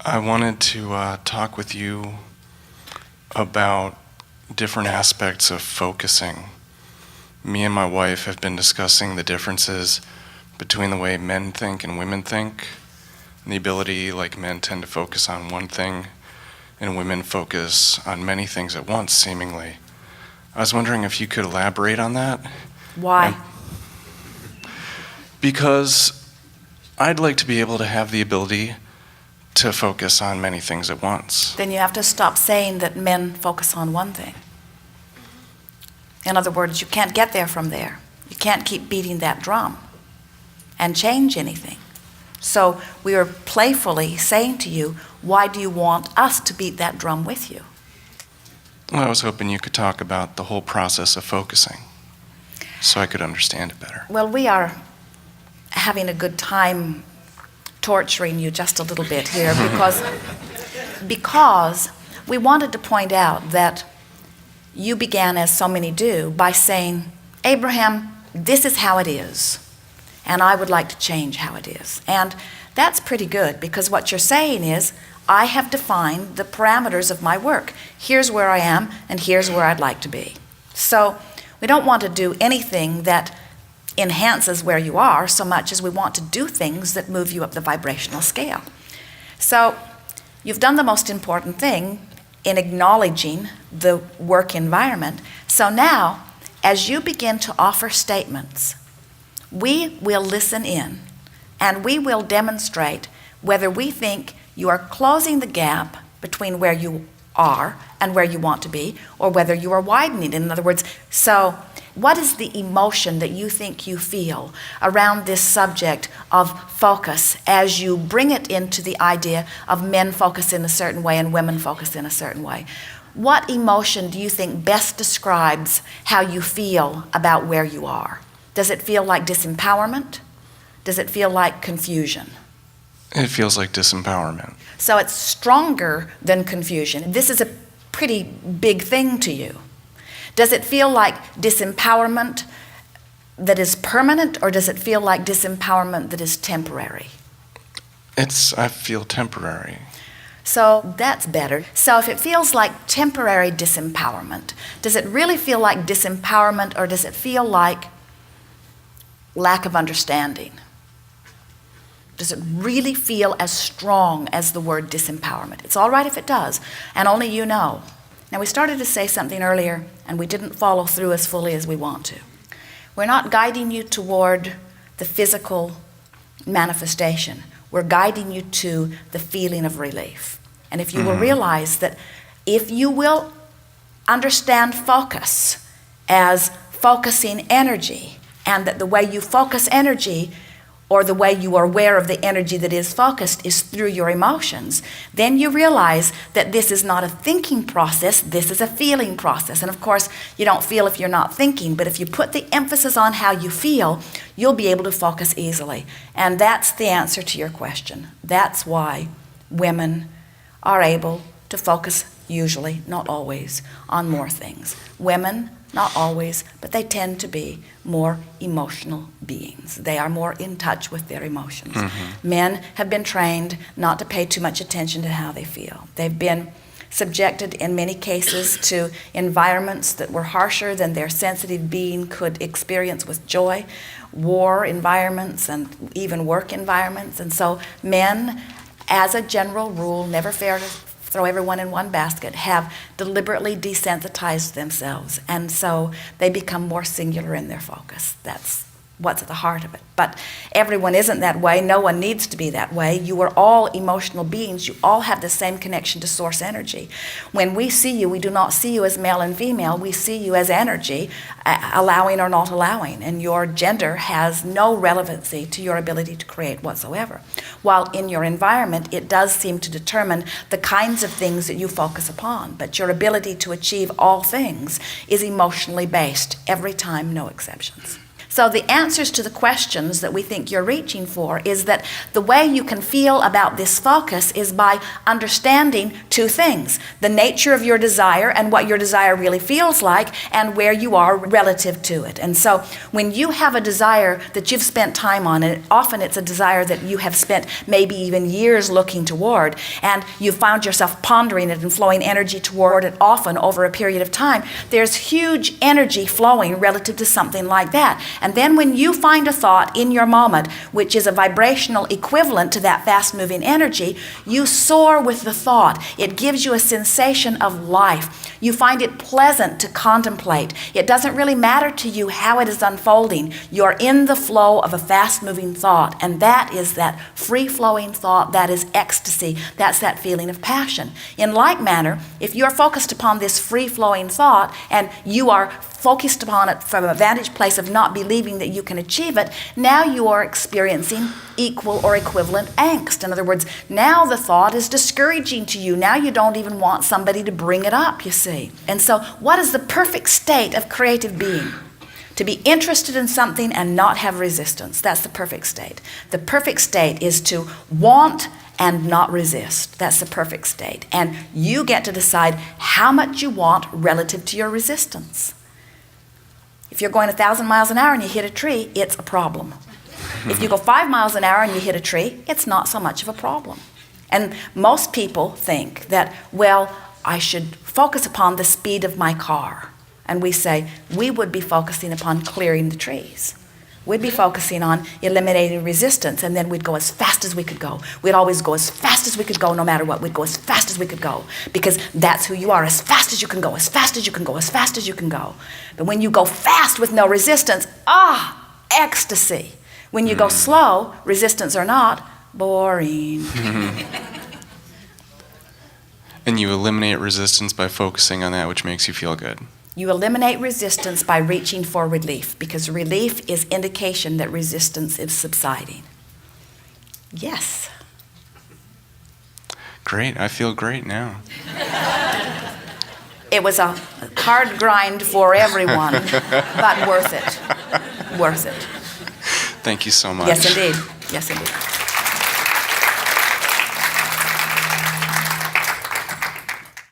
I wanted to talk with you about different aspects of focusing. Me and my wife have been discussing the differences between the way men think and women think, and the ability, like men tend to focus on one thing, and women focus on many things at once, seemingly. I was wondering if you could elaborate on that. Why? Because I'd like to be able to have the ability to focus on many things at once. Then you have to stop saying that men focus on one thing. In other words, you can't get there from there. You can't keep beating that drum and change anything. So we are playfully saying to you, why do you want us to beat that drum with you? Well, I was hoping you could talk about the whole process of focusing so I could understand it better. Well, we are having a good time torturing you just a little bit here because we wanted to point out that you began, as so many do, by saying, Abraham, this is how it is, and I would like to change how it is. And that's pretty good, because what you're saying is, I have defined the parameters of my work. Here's where I am, and here's where I'd like to be. So we don't want to do anything that enhances where you are so much as we want to do things that move you up the vibrational scale. So you've done the most important thing in acknowledging the work environment. So now, as you begin to offer statements, we will listen in and we will demonstrate whether we think you are closing the gap between where you are and where you want to be, or whether you are widening it. In other words, so what is the emotion that you think you feel around this subject of focus as you bring it into the idea of men focus in a certain way and women focus in a certain way? What emotion do you think best describes how you feel about where you are? Does it feel like disempowerment? Does it feel like confusion? It feels like disempowerment. So it's stronger than confusion. This is a pretty big thing to you. Does it feel like disempowerment that is permanent, or does it feel like disempowerment that is temporary? I feel temporary. So that's better. So if it feels like temporary disempowerment, does it really feel like disempowerment, or does it feel like lack of understanding? Does it really feel as strong as the word disempowerment? It's all right if it does, and only you know. Now, we started to say something earlier, and we didn't follow through as fully as we want to. We're not guiding you toward the physical manifestation. We're guiding you to the feeling of relief. And if you will realize that if you will understand focus as focusing energy, and that the way you focus energy, or the way you are aware of the energy that is focused, is through your emotions, then you realize that this is not a thinking process, this is a feeling process. And of course, you don't feel if you're not thinking, but if you put the emphasis on how you feel, you'll be able to focus easily. And that's the answer to your question. That's why women are able to focus usually, not always, on more things. Women, not always, but they tend to be more emotional beings. They are more in touch with their emotions. Men have been trained not to pay too much attention to how they feel. They've been subjected in many cases to environments that were harsher than their sensitive being could experience with joy, war environments and even work environments. And so men, as a general rule, never fair to throw everyone in one basket, have deliberately desensitized themselves, and so they become more singular in their focus. That's what's at the heart of it. But everyone isn't that way. No one needs to be that way. You are all emotional beings. You all have the same connection to source energy. When we see you, we do not see you as male and female. We see you as energy, allowing or not allowing. And your gender has no relevancy to your ability to create whatsoever. While in your environment, it does seem to determine the kinds of things that you focus upon. But your ability to achieve all things is emotionally based every time, no exceptions. So the answers to the questions that we think you're reaching for is that the way you can feel about this focus is by understanding two things: the nature of your desire and what your desire really feels like, and where you are relative to it. And so when you have a desire that you've spent time on, and often it's a desire that you have spent maybe even years looking toward, and you found yourself pondering it and flowing energy toward it often over a period of time, there's huge energy flowing relative to something like that. And then when you find a thought in your moment, which is a vibrational equivalent to that fast-moving energy, you soar with the thought. It gives you a sensation of life. You find it pleasant to contemplate. It doesn't really matter to you how it is unfolding. You're in the flow of a fast-moving thought, and that is that free-flowing thought. That is ecstasy. That's that feeling of passion. In like manner, if you're focused upon this free-flowing thought and you are focused upon it from a vantage place of not believing that you can achieve it, now you are experiencing equal or equivalent angst. In other words, now the thought is discouraging to you. Now you don't even want somebody to bring it up, you see. And so what is the perfect state of creative being? To be interested in something and not have resistance. That's the perfect state. The perfect state is to want and not resist. That's the perfect state. And you get to decide how much you want relative to your resistance. If you're going 1,000 miles an hour and you hit a tree, it's a problem. If you go 5 miles an hour and you hit a tree, it's not so much of a problem. And most people think that, well, I should focus upon the speed of my car. And we say, we would be focusing upon clearing the trees. We'd be focusing on eliminating resistance, and then we'd go as fast as we could go. We'd always go as fast as we could go no matter what. We'd go as fast as we could go because that's who you are, as fast as you can go, as fast as you can go, as fast as you can go. But when you go fast with no resistance, ecstasy. When you go slow, resistance or not, boring. And you eliminate resistance by focusing on that which makes you feel good. You eliminate resistance by reaching for relief, because relief is indication that resistance is subsiding. Yes. Great. I feel great now. It was a hard grind for everyone, but worth it. Worth it. Thank you so much. Yes, indeed. Yes, indeed.